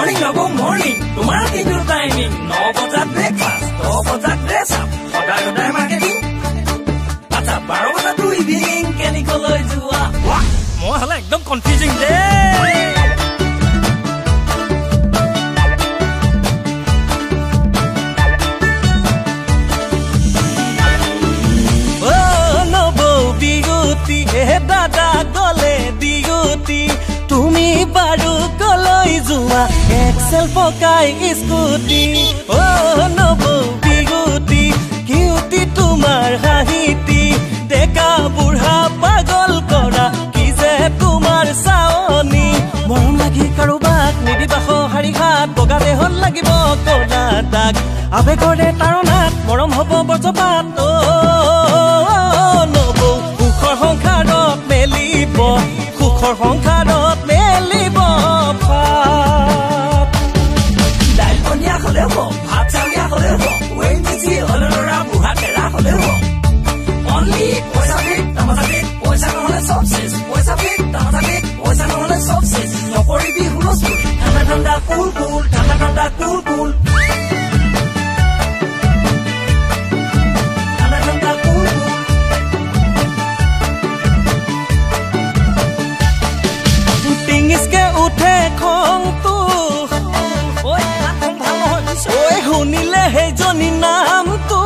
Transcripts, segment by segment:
morning, no good morning. Tomorrow is your timing. No bother breakfast, no bother dress up. Hoday marketing. Acha 12 bother to evening. Keni koloi jua. Wah, moi hala ekdom confusing day. দাদা গলে duty তুমি Bahru কলৈ যোৱা Excel পকাই scooty ও নবৌ বিগুটি cutie তোমাৰ হাঁহিটি ডেকা বুঢ়া পাগল কৰা কি যে তোমাৰ চাৱনি মৰম লাগি কাৰোবাক নিদিবা সঁহাৰি হাত বগা দেহত লাগিব ক'লা দাগ আবেগৰে তাৰণাত মৰম হ'ব বজ্ৰপাত নবৌ সুখৰ সংসাৰত মেলিব সুখৰ সংসাৰত মেলিব দাইল পনীয়া হ'লে হ'ব ভাত চাউলীয়া হ'লে হ'ব ৱেইটিজি হ'লে ল'ৰা বুঢ়া টেৰা হ'লে হ'ব অনলি পইচা ফিক তামাচা ফিক পইচা নহ'লে চব চেছ পইচা ফিক তামাচা ফিক পইচা নহ'লে চব চেছ নকৰিবি হুলস্থুল ঠাণ্ডা ঠাণ্ডা কুল কুল ঠাণ্ডা ঠাণ্ডা কুল কুল উঠে খংটো ঐ শুনিলে সেইজনী নামটো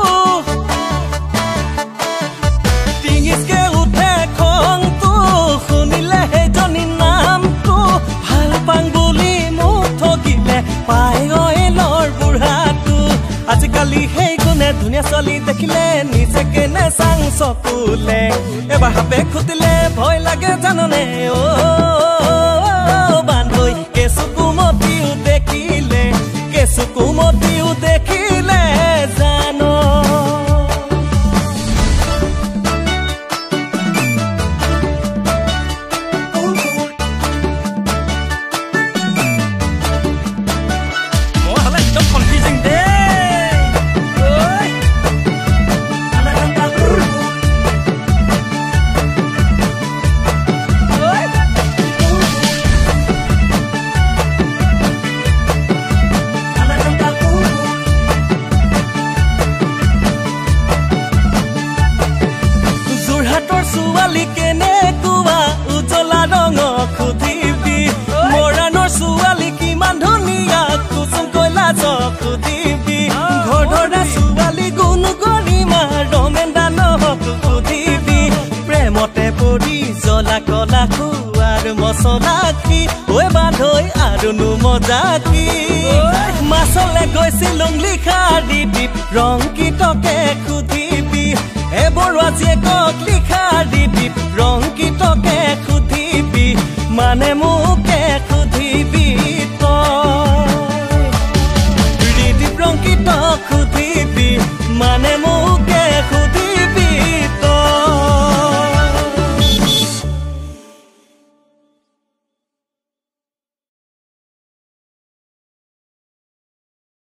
টিঙিচকে উঠে খংটো শুনিলে সেইজনী নামটো ভাল পাং বুলি মোক ঠগিলে পাই অইলৰ বুঢ়াটো আজিকালি সেই কোনে ধুনীয়া ছোৱালী দেখিলে নিজে কেনে চাং চকুলে এবাৰ সাপে খুটিলে ভয় লাগে জাননে কেঁচুকুমতিও দেখিলে জানো মই হ'লে একদম কনফিউজিং দে ছোৱালী কেনেকুৱা উজলা ৰঙ খুদিবি মৰাণৰ ছোৱালী কিমান ধুনীয়া কুচুম কৈলাশ খুদিবি ঘৰধৰা ছোৱালী গুণ গৰিমা ৰমেন্দা নহক খুদিবি প্ৰেমতে পৰি জ্বলা কলা খোৱাৰ মছলাখি ঐ বান্ধৈ আৰুনো মজাকি মাছলে গৈছিলো লিখা দিবি ৰংকিতকে খুদিবি এবৰ আজিয়ে কক লিখা দিবি ৰংকিতকে